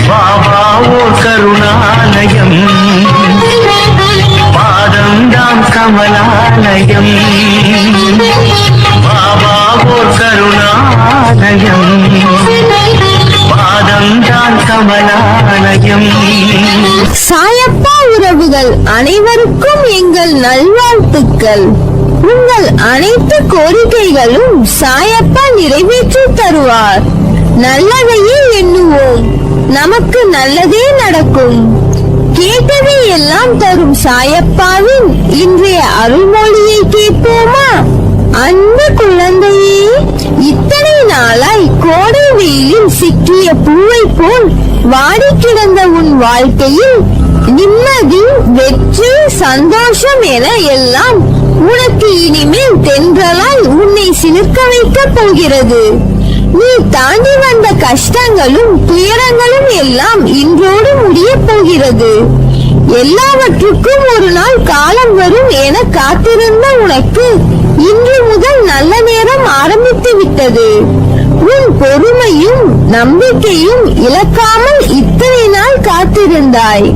பாபா ஓர் கருணாலயம், பாதம்தான் கமலாலயம். பாபா ஓர் கருணாலயம், பாதம்தான் கமலாலயம். சாயப்பா உறவுகள் அனைவருக்கும் எங்கள் நல்வாழ்த்துக்கள். உங்கள் அனைத்து கோரிக்கைகளும் சாயப்பா நிறைவேற்றி தருவார். நல்லதையே எண்ணுவோம், நமக்கு நல்லதே நடக்கும். கேட்டதை எல்லாம் தரும் சாயப்பாவின் இன்றைய அருள்மொழியை கேட்போமா? அன்பு குழந்தையே, இத்தனை நாளாய் கோடை வெயிலில் சிக்கிய பூவை போல் வாடி கிடந்த உன் வாழ்க்கையில் நிம்மதி, வெற்றி, சந்தோஷம் என எல்லாம் உனக்கு இனிமேல் தென்றலாய் உன்னை சிலிர்க்க வைக்கப் போகிறது. நீ தாண்டி வந்த கஷ்டங்களும் துயரங்களும் எல்லாம் இன்றோடு முடிய போகிறது. எல்லாவற்றுக்கும் ஒரு நாள் காலம் வரும் என காத்திருந்த உனக்கு இன்று முதல் நல்ல நேரம் ஆரம்பித்து விட்டது. உன் பொறுமையும் நம்பிக்கையும் இழக்காமல் இத்தனை நாள் காத்திருந்தாய்.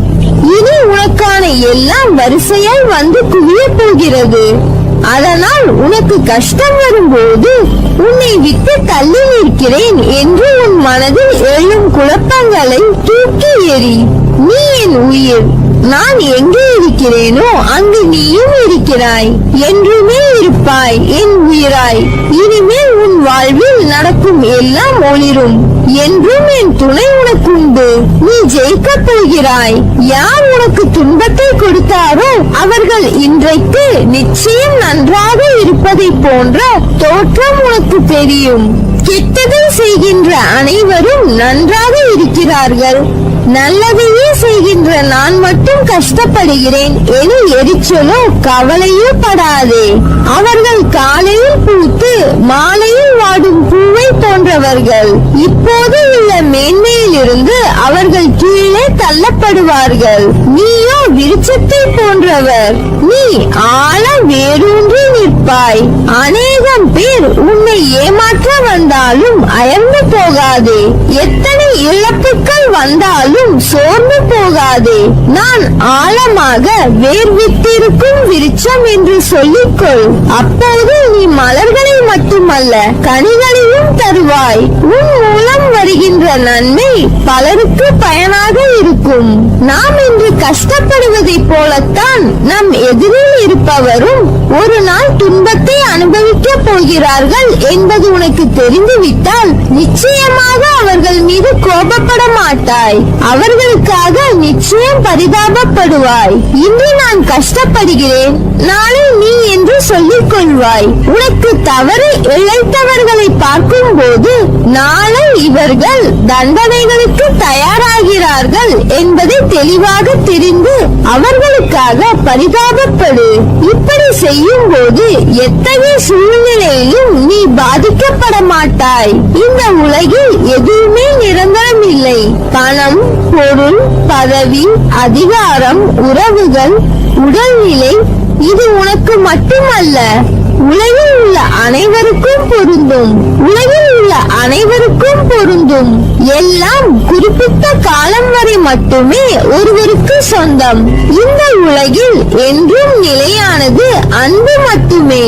இனி உனக்கான எல்லாம் வரிசையாய் வந்து குவிய போகிறது. அதனால் உனக்கு கஷ்டம் வரும்போது உன்னை விட்டு தள்ளி நிற்கிறேன் என்று உன் மனதில் எழும் குழப்பங்களை தூக்கி எறி. நீ என் உயிர், நான் எங்கே இருக்கிறேனோ அங்கு நீயும் இருக்கிறாய். என்றுமே இருப்பாய் என் உயிராய். இனிமேல் உன் வாழ்வில் நடக்கும் எல்லாம் ஒளிரும். என்றும் என் துணை உனக்குண்டு. நீ ஜெயிக்க போகிறாய். யார் உனக்கு துன்பத்தை கொடுத்தாரோ அவர்கள் இன்றைக்கு நிச்சயம் நன்றாக இருப்பதை போன்ற தோற்றம் உனக்கு தெரியும். கெட்டதை செய்கின்ற அனைவரும் நன்றாக இருக்கிறார்கள். நல்லதையே செய்கின்ற நான் மட்டும் கஷ்டப்படுகிறேன் என எரிச்சலோ கவலையோ படாதே. அவர்கள் காலையில் பூத்து மாலையில் வாடும் பூவை போன்றவர்கள். இப்போது உள்ள மேன்மையில் இருந்து அவர்கள் கீழே தள்ளப்படுவார்கள். நீயோ விருட்சத்தை போன்றவர். நீ ஆழ வேரூன்றி நிற்பாய். அநேகம் பேர் உன்னை ஏமாற்ற வந்தாலும் அயர்ந்து போகாதே. எத்தனை இழப்புகள் வந்தாலும் சோர்ந்து போகாதே. நான் ஆழமாக வேர்விட்டிருக்கும் விருட்சம் என்று சொல்லிக்கொள். அப்போது நீ மலர்களை மட்டுமல்ல கனிகளையும் தருவாய். உன் மூலம் வருகின்ற நன்மை பலருக்கு பயனாக இருக்கும். நாம் இன்று கஷ்டப்படுவதை போலத்தான் நம் எதிரில் இருப்பவரும் ஒரு நாள் துன்பத்தை அனுபவிக்க போகிறார்கள் என்பது உனக்கு தெரிந்துவிட்டால் நிச்சயமாக அவர்கள் மீது கோபப்பட மாட்டாய். அவர்களுக்காக நிச்சயம் பரிதாபப்படுவாய். இன்று நான் கஷ்டப்படுகிறேன், நாளை நீ என்று சொல்லிக் கொள்வாய். உனக்கு தவறு இழைத்தவர்களை பார்க்கும் போது நாளை இவர்கள் தண்டனைகளுக்கு தயாராகிறார்கள் என்பதை தெளிவாக தெரிந்து அவர்களுக்காக பரிதாபப்படு. இப்படி செய்யும் போது எத்தகைய சூழ்நிலையிலும் நீ பாதிக்கப்பட மாட்டாய். இந்த உலகில் எதுவுமே நிரந்தரம் இல்லை. பணம், பொருள், பதவி, அதிகாரம், உறவுகள், உடல்நிலை இது உனக்கு மட்டுமல்ல, உலகில் உள்ள அனைவருக்கும் பொருந்தும். உலகில் உள்ள அனைவருக்கும் பொருந்தும். எல்லாம் குறிப்பிட்ட காலம் வரை மட்டுமே ஒருவருக்கு சொந்தம். இந்த உலகில் என்றும் நிலையானது அன்பு மட்டுமே.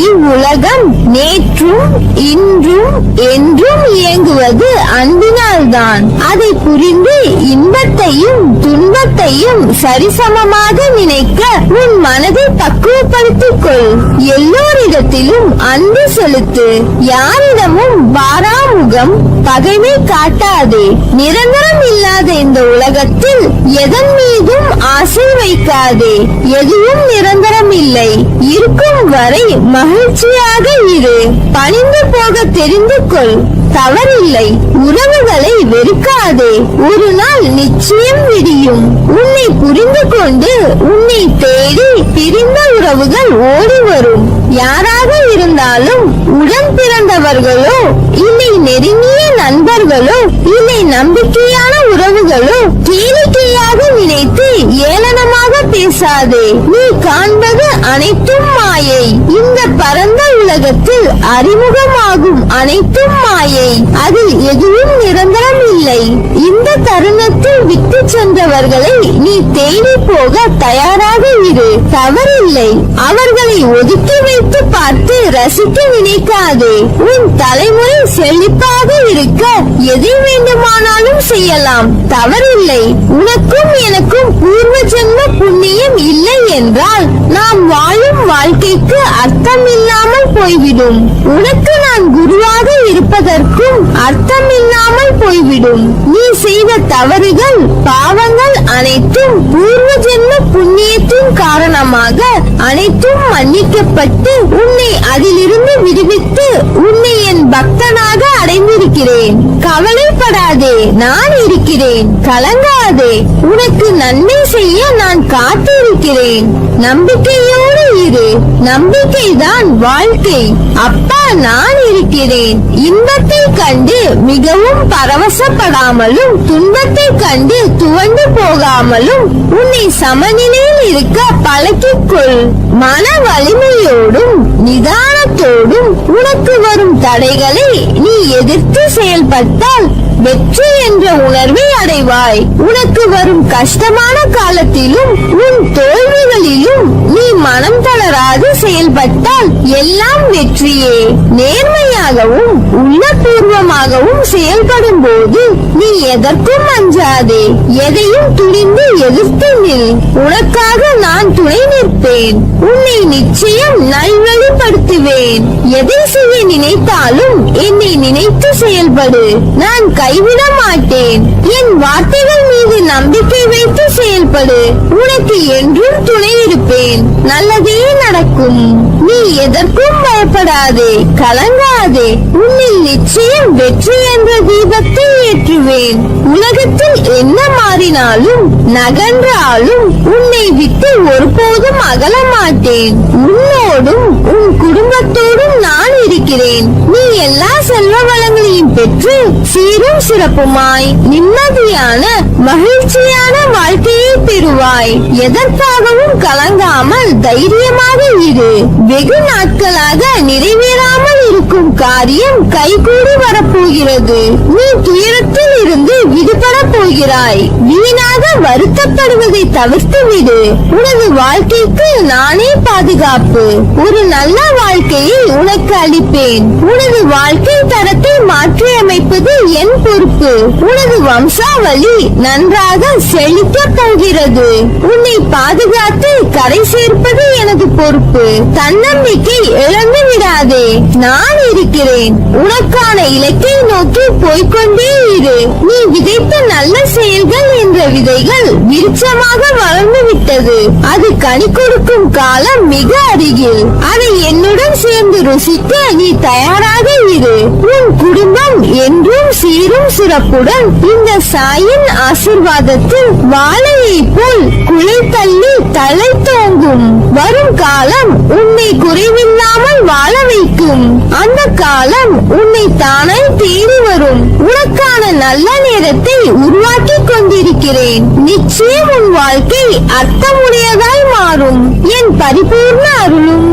இவ்வுலகம் நேற்றும் இன்றும் என்றும் இயங்குவது அன்பினால்தான். அதை புரிந்து இன்பத்தையும் துன்பத்தையும் சரிசமமாக நினைக்க உன் மனதை பக்குவப்படுத்திக் கொள். எல்லோரிடத்திலும் அன்பு செலுத்து. யாரிடமும் பாராமுகம் பகைமை காட்டாதே. நிரந்தரம் இல்லாத இந்த உலகத்தில் எதன் மீதும் ஆசை வைக்காதே. எதுவும் நிரந்தரம் இல்லை. இருக்கும் வரை மகிழ்ச்சியாக இரு. பணிந்து போக தெரிந்து கொள். தவறில்லை. உறவுகளை வெறுக்காதே. ஒரு நாள் நிச்சயம் விடியும். உன்னை புரிந்து கொண்டு உன்னை தேடி பிரிந்த உறவுகள் ஓடி வரும். யாராக இருந்தாலும் உடன் பிறந்தவர்களோ இல்லை நெருங்கிய நண்பர்களோ இல்லை நம்பிக்கையான உறவுகளோ கேளிக்கையாக நினைத்து ஏளனமாக பேசாதே. நீ காண்பது அனைத்தும் மாயை. இந்த பரந்த உலகத்தில் அறிமுகமாகும் அனைத்தும் மாயை. அதில் எதுவும் நிரந்தரம் இல்லை. இந்த தருணத்தில் விட்டு சென்றவர்களை நீ தேடி போக தயாராக இரு. தவறில்லை. அவர்களை ஒதுக்கி வைத்து பார்த்து ரசிக்க நினைக்காதே. உன் தலைமுறை செழிப்பாக இருக்க எதை வேண்டுமானாலும் செய்யலாம். தவறில்லை. உனக்கும் எனக்கும் பூர்வ ஜென்ம புண்ணியம் இல்லை என்றால் நாம் வாழும் வாழ்க்கைக்கு அர்த்தம் இல்லாமல் போய்விடும். உனக்கு நான் குருவாக இருப்பதற்கும் அர்த்தம் இல்லாமல் போய்விடும். நீ செய்த தவறுகள் பாவங்கள் அனைத்தும் பூர்வ ஜென்ம புண்ணியத்தின் காரணமாக அனைத்தும் மன்னிக்கப்பட்டு உன்னை அதிலிருந்து விடுவித்து உன்னை என் பக்தனாக அடைந்திருக்கிறேன். கவலைப்படாதே, நான் இருக்கிறேன். கலங்காதே, உனக்கு நன்மை செய்ய நான் காத்திருக்கிறேன். நம்பிக்கையோடு இரு. நம்பிக்கைதான் வாழ்க்கை. அப்பா நான் இருக்கிறேன். இன்பத்தை கண்டு மிகவும் பரவசப்படாமலும் துன்பத்தை கண்டு துவண்டு போகாமலும் உன்னை சமநிலையில் இருக்க பழக்கிக்கொள். மன வலிமையோடும் நிதானத்தோடும் உனக்கு வரும் தடைகளை நீ எதிர்த்து செயல்பட்டால் வெற்றி என்ற உணர்வை அடைவாய். உனக்கு வரும் கஷ்டமான காலத்திலும் உன் தோல்விகளிலும் நீ மனம் தளராது செயல்பட்டால் எல்லாம் வெற்றியே. நேர்மையாகவும் உள்ளபூர்வமாகவும் செயல்படும் போது நீ எதற்கும் அஞ்சாதே. எதையும் துணிந்து எதிர்த்து நில். உனக்காக நான் துணை நிற்பேன். உன்னை நிச்சயம் நல்வழிப்படுத்துவேன். எதை செய்ய நினைத்தாலும் என்னை நினைத்து செயல்படு. நான் கைவிட மாட்டேன். என் வார்த்தைகள் மீது நம்பிக்கை வைத்து செயல்படு. உனக்கு என்றும் துணை இருப்பேன். நல்லதே நடக்கும். நீ எதற்கும் பயப்படாதே, கலங்காதே. உன்னில் நிச்சயம் வெற்றி என்ற தீபத்தை ஏற்றுவேன். உலகத்தில் என்ன மாறினாலும் நகன்றாலும் உன்னை விட்டு ஒருபோதும் அகல மாட்டேன். உன்னோடும் உன் குடும்பத்தோடும் நான் இருக்கிறேன். நீ எல்லா செல்வ வளங்களையும் பெற்று சீரும் சிறப்புமாய் நிம்மதியான மகிழ்ச்சியான வாழ்க்கையை பெறுவாய். எதற்காகவும் கலங்காமல் தைரியமாக இரு. வெகு நாட்களாக நிறைவேறாமல் இருக்கும் காரியம் கைகூடி வரப்போகிறது. நீ துயரத்தில் இருந்து விடுபட போகிறாய். வீணாக வருத்தப்படுவதை தவிர்த்து விடு. உனது வாழ்க்கைக்கு நானே பாதுகாப்பு. ஒரு நல்ல வாழ்க்கையை உனக்கு அளிப்பேன். உனது வாழ்க்கை தரத்தை மாற்றி அமைப்பது என் பொறுப்பு. உனது வம்சாவளி நன்றாக செழிக்க போகிறது. உன்னை பாதுகாத்து கரை சேர்ப்பது எனது பொறுப்பு. தன்னம்பிக்கை இழந்து விடாதே. நான் இருக்கிறேன். உனக்கான இலக்கை நோக்கி போய்கொண்டே இரு. நீ விதைத்த நல்ல செயல்கள் என்ற விதைகள் விருட்சமாக வளர்ந்து விட்டது. அது கனி கொடுக்கும் காலம் மிக அருகில். அதை என்னுடன் சேர்ந்து ருசிக்க நீ தயாராக இரு. உன் குடும்பம் என்றும் சீரும் சிறப்புடன் இந்த சாயின் ஆசிர்வாதத்தில் வாழையை போல் குலை தள்ளி தலை தோங்கும். வரும் காலம் உன்னை குறைவில்லாமல் வாழ வைக்கும். அந்த காலம் உன்னை தானே தேடி வரும். உனக்கான நல்ல நேரத்தை உருவாக்கி கொண்டிருக்கிறேன். நிச்சயம் உன் வாழ்க்கை அர்த்தமுடையதாய் மாறும். என் பரிபூர்ண அருளும்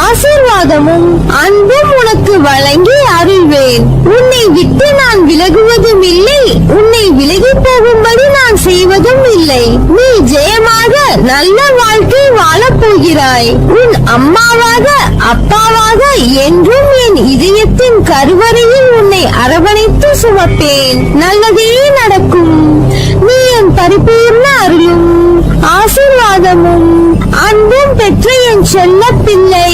ஆசீர்வாதமும் அன்பும் உனக்கு வழங்கி அருள்வேன். உன்னை விட்டு நான் விலகுவதும் இல்லை. உன்னை விலகி போகும்படி நான் செய்வதும் இல்லை. நீ ஜெயமாக நல்ல வாழ்க்கை வாழப் போகிறாய். உன் அம்மாவாக அப்பாவாக என்றும் என் இதயத்தின் கருவறையில் உன்னை அரவணைத்து சுமப்பேன். நல்லதே நடக்கும். நீ என் பரிபூர்ண அருளும் ஆசீர்வாதமும் அன்பும் பெற்ற என் செல்ல பிள்ளை.